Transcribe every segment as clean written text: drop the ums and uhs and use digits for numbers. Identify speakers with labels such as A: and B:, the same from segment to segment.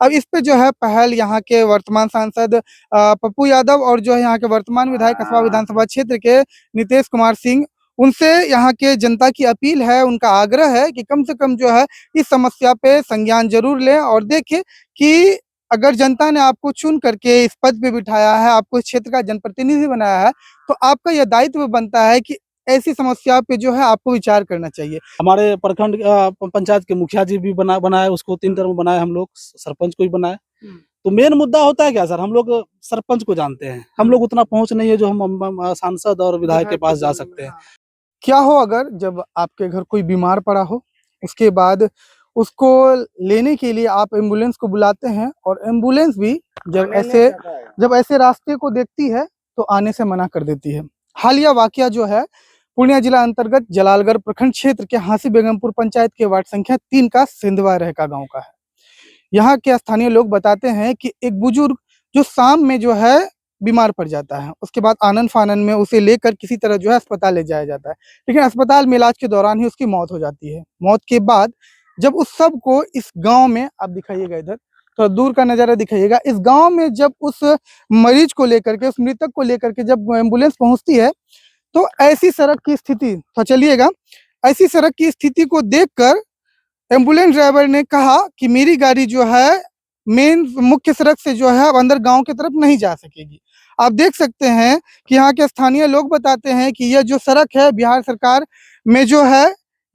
A: अब इस पे जो है पहल यहाँ के वर्तमान सांसद पप्पू यादव और जो है यहाँ के वर्तमान विधायक कसबा विधानसभा क्षेत्र के नीतीश कुमार सिंह, उनसे यहाँ के जनता की अपील है, उनका आग्रह है कि कम से कम जो है इस समस्या पे संज्ञान जरूर लें और देखें कि अगर जनता ने आपको चुन करके इस पद पे बिठाया है, आपको इस क्षेत्र का जनप्रतिनिधि बनाया है, तो आपका यह दायित्व बनता है कि ऐसी समस्या पे जो है आपको विचार करना चाहिए।
B: हमारे प्रखंड पंचायत के मुखिया जी भी बनाए, उसको 3 टर्म बनाए हम लोग, सरपंच को भी बनाए। तो मेन मुद्दा होता है क्या सर, हम लोग सरपंच को जानते हैं, हम लोग उतना पहुंच नहीं है जो हम सांसद और विधायक के पास जा सकते हैं।
A: क्या हो अगर जब आपके घर कोई बीमार पड़ा हो, उसके बाद उसको लेने के लिए आप एम्बुलेंस को बुलाते हैं और एम्बुलेंस भी जब ऐसे रास्ते को देखती है तो आने से मना कर देती है। हालिया वाकया जो है पूर्णिया जिला अंतर्गत जलालगढ़ प्रखंड क्षेत्र के हांसी बेगमपुर पंचायत के वार्ड संख्या 3 का सिंधवा रहका गांव का है। यहाँ के स्थानीय लोग बताते हैं कि एक बुजुर्ग जो शाम में जो है बीमार पड़ जाता है, उसके बाद आनन फानन में उसे लेकर किसी तरह जो है अस्पताल ले जाया जाता है, लेकिन अस्पताल में इलाज के दौरान ही उसकी मौत हो जाती है। मौत के बाद जब उस सब को इस गांव में, आप दिखाइएगा इधर, तो दूर का नजारा दिखाइएगा, इस गांव में जब उस मरीज को लेकर के, उस मृतक को लेकर के जब एम्बुलेंस पहुंचती है, तो ऐसी सड़क की स्थिति, तो चलिएगा, ऐसी सड़क की स्थिति को देखकर एम्बुलेंस ड्राइवर ने कहा कि मेरी गाड़ी जो है मेन मुख्य सड़क से जो है अब अंदर गांव की तरफ नहीं जा सकेगी। आप देख सकते हैं कि यहाँ के स्थानीय लोग बताते हैं कि यह जो सड़क है बिहार सरकार में जो है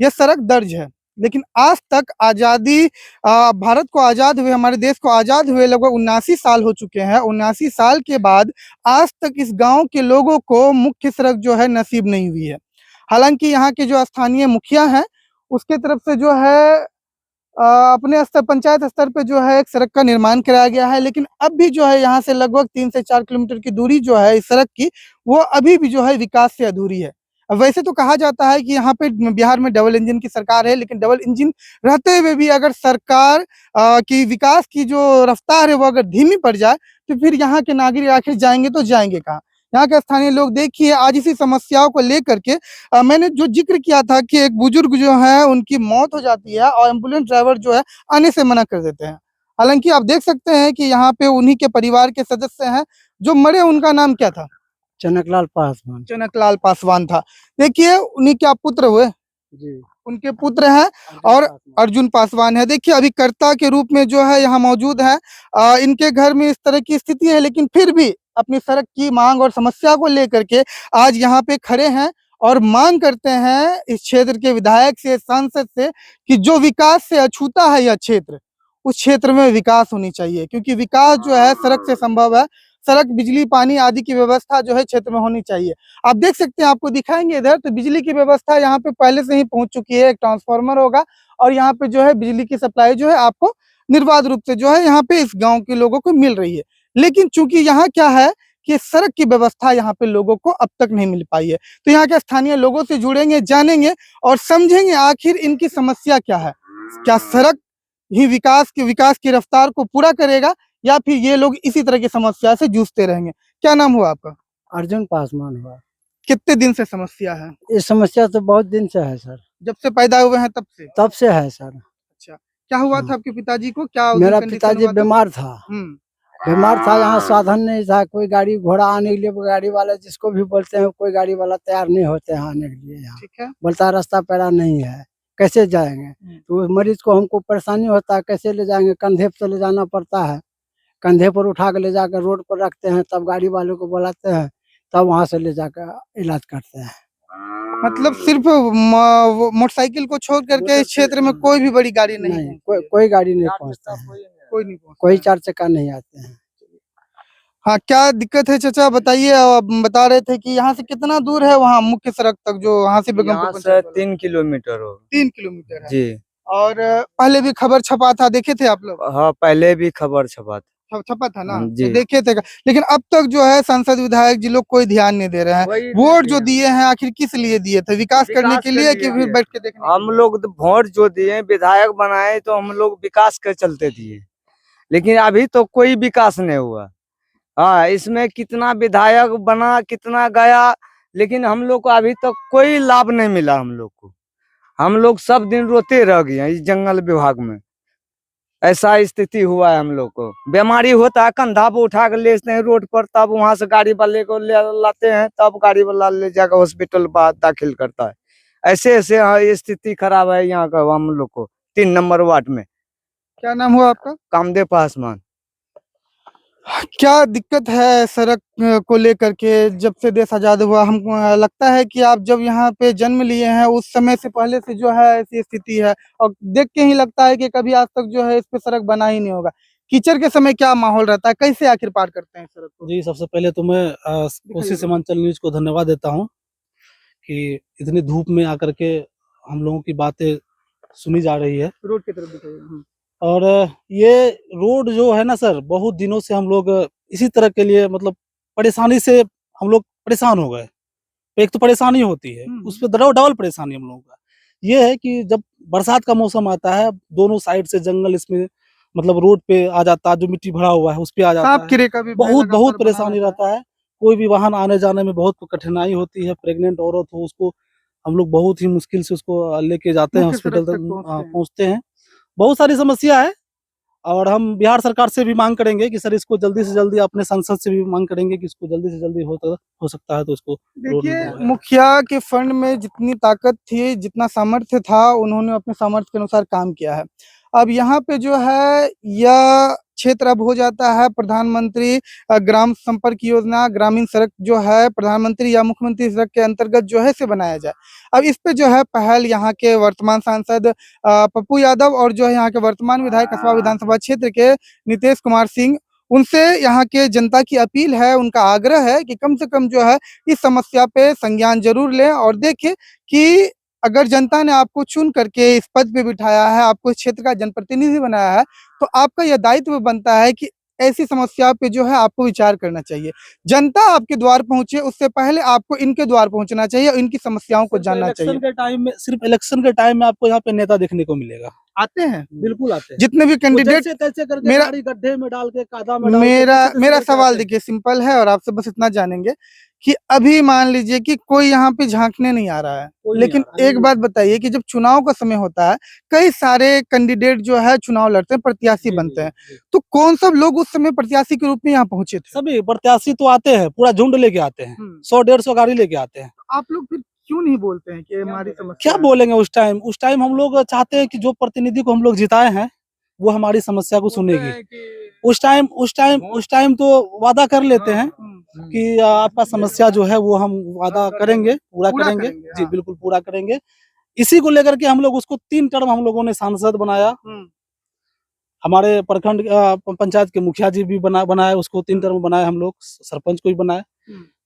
A: यह सड़क दर्ज है, लेकिन आज तक आज़ादी, भारत को आज़ाद हुए, हमारे देश को आज़ाद हुए लगभग 79 साल हो चुके हैं। 79 साल के बाद आज तक इस गांव के लोगों को मुख्य सड़क जो है नसीब नहीं हुई है। हालांकि यहाँ के जो स्थानीय मुखिया हैं उसके तरफ से जो है अपने स्तर, पंचायत स्तर पे जो है एक सड़क का निर्माण कराया गया है, लेकिन अब भी जो है यहाँ से लगभग 3 से 4 किलोमीटर की दूरी जो है इस सड़क की, वो अभी भी जो है विकास से अधूरी है। वैसे तो कहा जाता है कि यहाँ पे बिहार में डबल इंजन की सरकार है, लेकिन डबल इंजन रहते हुए भी अगर सरकार की विकास की जो रफ्तार है वो अगर धीमी पड़ जाए, तो फिर यहाँ के नागरिक आखिर जाएंगे तो जाएंगे कहाँ। यहाँ के स्थानीय लोग देखिए आज इसी समस्याओं को लेकर के मैंने जो जिक्र किया था कि एक बुजुर्ग जो है उनकी मौत हो जाती है और एम्बुलेंस ड्राइवर जो है आने से मना कर देते हैं। हालांकि आप देख सकते हैं कि यहाँ पे उन्हीं के परिवार के सदस्य हैं जो मरे, उनका नाम क्या था?
B: चनकलाल पासवान।
A: चनकलाल पासवान था। देखिए उन्हीं के आप पुत्र हुए
B: जी,
A: उनके पुत्र हैं और अर्जुन पासवान है। देखिए अभी कर्ता के रूप में जो है यहाँ मौजूद है। इनके घर में इस तरह की स्थिति है, लेकिन फिर भी अपनी सड़क की मांग और समस्या को लेकर के आज यहाँ पे खड़े हैं और मांग करते हैं इस क्षेत्र के विधायक से, सांसद से, कि जो विकास से अछूता है यह क्षेत्र, उस क्षेत्र में विकास होनी चाहिए, क्योंकि विकास जो है सड़क से संभव है। सड़क, बिजली, पानी आदि की व्यवस्था जो है क्षेत्र में होनी चाहिए। आप देख सकते हैं, आपको दिखाएंगे इधर, तो बिजली की व्यवस्था यहाँ पे पहले से ही पहुंच चुकी है। एक ट्रांसफार्मर होगा और यहाँ पे जो है बिजली की सप्लाई जो है आपको निर्बाध रूप से जो है यहाँ पे इस गांव के लोगों को मिल रही है। लेकिन चूंकि यहाँ क्या है कि सड़क की व्यवस्था यहाँ पे लोगों को अब तक नहीं मिल पाई है, तो यहाँ के स्थानीय लोगों से जुड़ेंगे, जानेंगे और समझेंगे आखिर इनकी समस्या क्या है। क्या सड़क ही विकास की रफ्तार को पूरा करेगा या फिर ये लोग इसी तरह की समस्या से जूझते रहेंगे? क्या नाम हुआ आपका?
B: अर्जुन पासवान हुआ।
A: कितने दिन से समस्या है?
B: ये समस्या तो बहुत दिन से है सर।
A: जब से पैदा हुए हैं तब से?
B: तब से है सर।
A: अच्छा, क्या हुआ था आपके पिताजी को? क्या
B: मेरा
A: कंडीशन
B: पिताजी
A: हुआ था?
B: बीमार था। बीमार था, यहाँ साधन नहीं था, कोई गाड़ी घोड़ा आने के लिए, गाड़ी वाला जिसको भी बोलते हैं कोई गाड़ी वाला तैयार नहीं होते हैं आने के लिए। यहाँ
A: ठीक है।
B: बोलता है रास्ता पैरा नहीं है, कैसे जाएंगे? तो उस मरीज को हमको परेशानी होता है, कैसे ले जाएंगे? कंधे पे ले जाना पड़ता है, कंधे पर उठा के ले जाकर रोड पर रखते हैं, तब गाड़ी वाले को बुलाते हैं, तब वहाँ से ले जाकर इलाज करते हैं।
A: मतलब सिर्फ मोटरसाइकिल को छोड़ करके इस क्षेत्र में कोई भी बड़ी गाड़ी नहीं?
B: कोई गाड़ी नहीं पहुँचता है,
A: कोई नहीं पहुंचता
B: कोई
A: है।
B: 4 चक्का नहीं आते हैं।
A: हाँ, क्या दिक्कत है चाचा बताइए। आप बता रहे थे कि यहाँ से कितना दूर है वहाँ मुख्य सड़क तक, जो यहाँ से बेगमपुर
C: यहाँ से 3 किलोमीटर हो।
A: 3 किलोमीटर है
C: जी।
A: और पहले भी खबर छपा था, देखे थे आप लोग?
C: हाँ, पहले भी खबर छपा था।
A: छपा था ना,
C: जी।
A: तो देखे थे। लेकिन अब तक जो है सांसद विधायक जी लोग कोई ध्यान नहीं दे रहे हैं। वोट जो दिए हैं आखिर किस लिए दिए थे? विकास करने के लिए कि फिर बैठ के देखने?
C: हम लोग वोट जो दिए, विधायक बनाए, तो हम लोग विकास के चलते दिए, लेकिन अभी तो कोई विकास नहीं हुआ। हाँ, इसमें कितना विधायक बना, कितना गया, लेकिन हम लोग को अभी तक कोई लाभ नहीं मिला। हम लोग को, हम लोग सब दिन रोते रह गए इस जंगल विभाग में। ऐसा स्थिति हुआ है हम लोग को। बीमारी होता है कंधा पे उठा कर ले जाते हैं रोड पर, तब वहां से गाड़ी वाले को ले लाते हैं, तब गाड़ी वाला ले जाकर हॉस्पिटल दाखिल करता है। ऐसे ऐसे ये स्थिति खराब है यहाँ का हम लोग को 3 नंबर वार्ड में।
A: क्या नाम हुआ आपका?
C: कामदेव पासवान।
A: क्या दिक्कत है सड़क को लेकर के? जब से देश आजाद हुआ, हमको लगता है कि आप जब यहाँ पे जन्म लिए हैं उस समय से पहले से जो है ऐसी स्थिति है, और देख के ही लगता है कि कभी आज तक जो है इस पे सड़क बना ही नहीं होगा। कीचड़ के समय क्या माहौल रहता है, कैसे आखिर पार करते हैं सड़क को?
D: जी, सबसे पहले तो मैं कोसी सीमांचल न्यूज को धन्यवाद देता हूँ कि इतनी धूप में आकर के हम लोगों की बातें सुनी जा रही है।
A: रोड की तरफ दिखाइए।
D: और ये रोड जो है ना सर, बहुत दिनों से हम लोग इसी तरह के लिए मतलब परेशानी से हम लोग परेशान हो गए। एक तो परेशानी होती है, उस पर डबल परेशानी हम लोगों का ये है कि जब बरसात का मौसम आता है, दोनों साइड से जंगल इसमें मतलब रोड पे आ जाता है, जो मिट्टी भरा हुआ है उस पे आ जाता
A: सांप
D: है।
A: कीड़े का भी भय
D: बहुत
A: लगातार बना
D: परेशानी रहता है। कोई भी वाहन आने जाने में बहुत कठिनाई होती है। प्रेग्नेंट औरत हो, उसको हम लोग बहुत ही मुश्किल से उसको लेके जाते हैं,
A: मुख्य
D: हॉस्पिटल
A: सड़क
D: तक
A: तक
D: पहुंचते हैं। बहुत सारी समस्या है और हम बिहार सरकार से भी मांग करेंगे कि सर इसको जल्दी से जल्दी, अपने संसद से भी मांग करेंगे कि इसको जल्दी से जल्दी हो सकता है तो इसको रोड
A: देखिए,
D: निकलवाएं।
A: मुखिया के फंड में जितनी ताकत थी, जितना सामर्थ्य था, उन्होंने अपने सामर्थ्य के अनुसार काम किया है। अब यहाँ पे जो है यह क्षेत्र अब हो जाता है प्रधानमंत्री ग्राम संपर्क योजना, ग्रामीण सड़क जो है प्रधानमंत्री या मुख्यमंत्री सड़क के अंतर्गत जो है इसे बनाया जाए। अब इस पे जो है पहल यहाँ के वर्तमान सांसद पप्पू यादव और जो है यहाँ के वर्तमान विधायक कसबा विधानसभा क्षेत्र के नीतीश कुमार सिंह, उनसे यहाँ के जनता की अपील है, उनका आग्रह है कि कम से कम जो है इस समस्या पे संज्ञान जरूर लें और देखें कि अगर जनता ने आपको चुन करके इस पद पे बिठाया है, आपको इस क्षेत्र का जनप्रतिनिधि बनाया है, तो आपका यह दायित्व बनता है कि ऐसी समस्या पे जो है आपको विचार करना चाहिए। जनता आपके द्वार पहुंचे उससे पहले आपको इनके द्वार पहुंचना चाहिए और इनकी समस्याओं को जानना चाहिए।
D: सिर्फ इलेक्शन के टाइम में आपको यहाँ पे नेता देखने को मिलेगा।
A: आते हैं,
D: बिल्कुल आते हैं।
A: जितने भी कैंडिडेट।
D: जैसे तैसे करके
A: मेरा-
D: गाड़ी गड्ढे में डाल के, कादा में डाल के,
A: मेरा
D: जैसे तैसे
A: मेरा
D: करके
A: सवाल
D: आते हैं।
A: देखिए सिंपल है और आपसे बस इतना जानेंगे कि अभी मान लीजिए कि कोई यहाँ पे झांकने नहीं आ रहा है,
D: कोई नहीं
A: लेकिन
D: आ रहा है।
A: एक बात बताइए कि जब चुनाव का समय होता है, कई सारे कैंडिडेट जो है चुनाव लड़ते हैं, प्रत्याशी
D: जी,
A: बनते
D: जी,
A: हैं,
D: जी।
A: तो कौन सब लोग उस समय प्रत्याशी के रूप में यहाँ पहुंचे थे?
D: सभी प्रत्याशी तो आते हैं, पूरा झुंड लेके आते हैं, 100-150 गाड़ी लेके आते हैं।
A: आप लोग फिर क्यों नहीं बोलते हैं कि हमारी समस्या
D: क्या बोलेंगे उस टाइम हम लोग चाहते हैं कि जो प्रतिनिधि को हम लोग जिताए हैं वो हमारी समस्या को सुनेगी। उस टाइम तो वादा कर लेते हैं कि आपका समस्या जो है वो हम वादा करेंगे, पूरा करेंगे। जी, बिल्कुल पूरा करेंगे। इसी को लेकर के हम लोग उसको 3 टर्म हम लोगों ने सांसद बनाया। हमारे प्रखंड पंचायत के मुखिया जी भी बनाए, उसको 3 टर्म बनाए हम लोग, सरपंच को भी बनाए।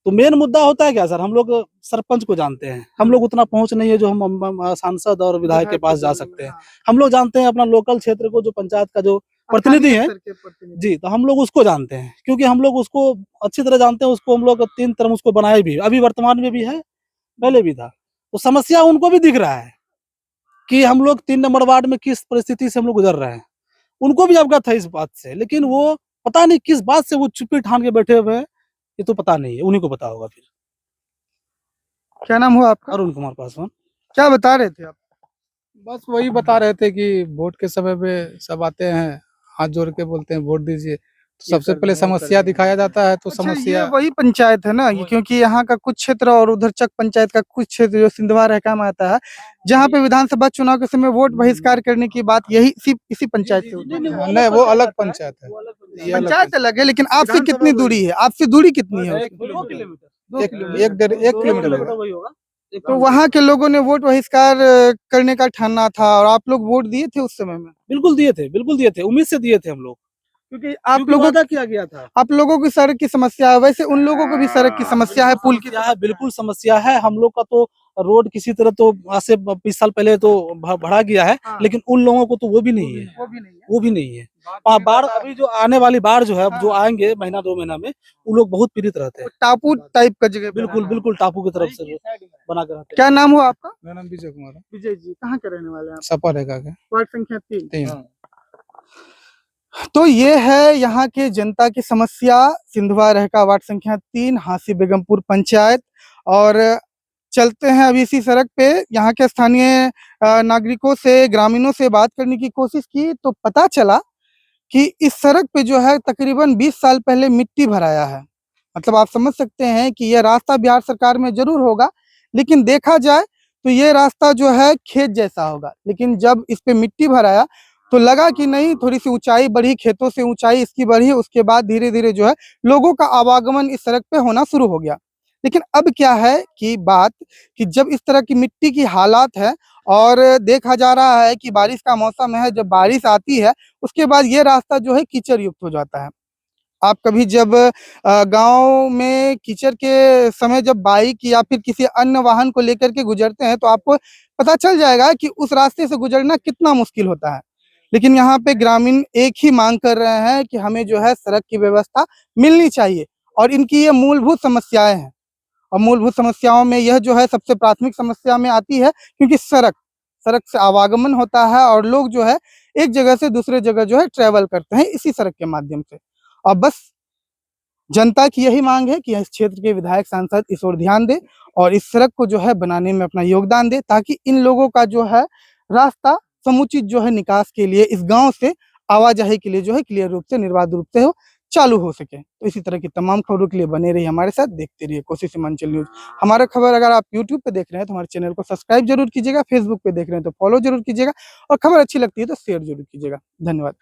D: तो मेन मुद्दा होता है क्या सर, हम लोग सरपंच को जानते हैं, हम लोग उतना पहुंच नहीं है जो हम सांसद और विधायक के पास जा सकते हैं। हम लोग जानते हैं अपना लोकल क्षेत्र को, जो पंचायत का जो प्रतिनिधि है जी, तो हम लोग उसको जानते हैं, क्योंकि हम लोग उसको अच्छी तरह जानते हैं। उसको हम लोग 3 टर्म उसको बनाए भी, अभी वर्तमान में भी है, पहले भी था। तो समस्या उनको भी दिख रहा है कि हम लोग 3 नंबर वार्ड में किस परिस्थिति से हम लोग गुजर रहे हैं, उनको भी अवगत है इस बात से, लेकिन वो पता नहीं किस बात से वो चुप्पी ठान के बैठे हुए हैं, ये तो पता नहीं है, उन्हीं को पता होगा। फिर
A: क्या नाम हुआ आपका?
D: अरुण कुमार पासवान।
A: क्या बता रहे थे आप?
E: बस वही बता रहे थे कि वोट के समय पे सब आते हैं, हाथ जोड़ के बोलते हैं वोट दीजिए, तो सबसे पहले समस्या दिखाया जाता है। तो
A: अच्छा,
E: समस्या
A: ये वही पंचायत है ना, क्योंकि यहाँ का कुछ क्षेत्र और उधर चक पंचायत का कुछ क्षेत्र जो सिंधवा रहका में आता है, जहाँ पे विधानसभा चुनाव के समय वोट बहिष्कार करने की बात यही इसी पंचायत से होती है।
E: नहीं, वो अलग पंचायत है, ये अलग
A: पंचायत अलग है, लेकिन आपसे कितनी दूरी है? आपसे दूरी कितनी है?
D: 2 किलोमीटर,
E: 1 किलोमीटर होगा।
D: वही होगा।
A: तो वहाँ के लोगों ने वोट बहिष्कार करने का ठाना था और आप लोग वोट दिए थे उस समय में?
D: बिल्कुल दिए थे, उम्मीद से दिए थे हम लोग,
A: क्योंकि आप
D: क्योंकि
A: लोगों
D: वादा किया गया था।
A: आप लोगों की सड़क की समस्या है, वैसे उन लोगों को भी सड़क की समस्या है, पुल की।
D: समस्या है, बिल्कुल समस्या है। हम लोग का तो रोड किसी तरह तो आज से 20 साल पहले तो बढ़ा गया है, लेकिन उन लोगों को तो वो भी नहीं है, वो भी नहीं है। बाढ़, अभी जो आने वाली बाढ़ जो है, जो आएंगे महीना 2 महीना में, वो लोग बहुत पीड़ित रहते हैं।
A: टापू टाइप का जगह।
D: बिल्कुल टापू की तरफ से बना कर रहते हैं।
A: क्या नाम हुआ आपका?
E: मेरा नाम विजय कुमार है,
A: विजय जी, कहाँ के रहने वाले हैं आप?
E: सपा रेखा के
A: वार्ड संख्या 3।
E: 3।
A: तो ये है यहाँ के जनता की समस्या, सिंधवा रहका वार्ड संख्या 3, हांसी बेगमपुर पंचायत। और चलते हैं अभी इसी सड़क पे। यहाँ के स्थानीय नागरिकों से, ग्रामीणों से बात करने की कोशिश की तो पता चला कि इस सड़क पे जो है तकरीबन 20 साल पहले मिट्टी भराया है। मतलब आप समझ सकते हैं कि यह रास्ता बिहार सरकार में जरूर होगा, लेकिन देखा जाए तो ये रास्ता जो है खेत जैसा होगा। लेकिन जब इस पे मिट्टी भराया तो लगा कि नहीं, थोड़ी सी ऊंचाई बढ़ी, खेतों से ऊंचाई इसकी बढ़ी, उसके बाद धीरे धीरे जो है लोगों का आवागमन इस सड़क पे होना शुरू हो गया। लेकिन अब क्या है कि बात कि जब इस तरह की मिट्टी की हालात है और देखा जा रहा है कि बारिश का मौसम है, जब बारिश आती है उसके बाद ये रास्ता जो है कीचड़ युक्त हो जाता है। आप कभी जब गाँव में कीचड़ के समय जब बाइक या फिर किसी अन्य वाहन को लेकर के गुजरते हैं तो आपको पता चल जाएगा कि उस रास्ते से गुजरना कितना मुश्किल होता है। लेकिन यहाँ पे ग्रामीण एक ही मांग कर रहे हैं कि हमें जो है सड़क की व्यवस्था मिलनी चाहिए और इनकी ये मूलभूत समस्याएं हैं। और मूलभूत समस्याओं में यह जो है सबसे प्राथमिक समस्या में आती है, क्योंकि सड़क सड़क से आवागमन होता है और लोग जो है एक जगह से दूसरे जगह जो है ट्रेवल करते हैं इसी सड़क के माध्यम से। और बस जनता की यही मांग है कि इस क्षेत्र के विधायक सांसद इस ओर ध्यान दें और इस सड़क को जो है बनाने में अपना योगदान दें, ताकि इन लोगों का जो है रास्ता समुचित जो है निकास के लिए इस गांव से आवाजाही के लिए जो है क्लियर रूप से, निर्बाध रूप से हो चालू हो सके। तो इसी तरह की तमाम खबरों के लिए बने रहिए हमारे साथ, देखते रहिए कोसी सीमांचल न्यूज। हमारा खबर अगर आप यूट्यूब पे देख रहे हैं तो हमारे चैनल को सब्सक्राइब जरूर कीजिएगा, फेसबुक पे देख रहे हैं तो फॉलो जरूर कीजिएगा और खबर अच्छी लगती है तो शेयर जरूर कीजिएगा। धन्यवाद।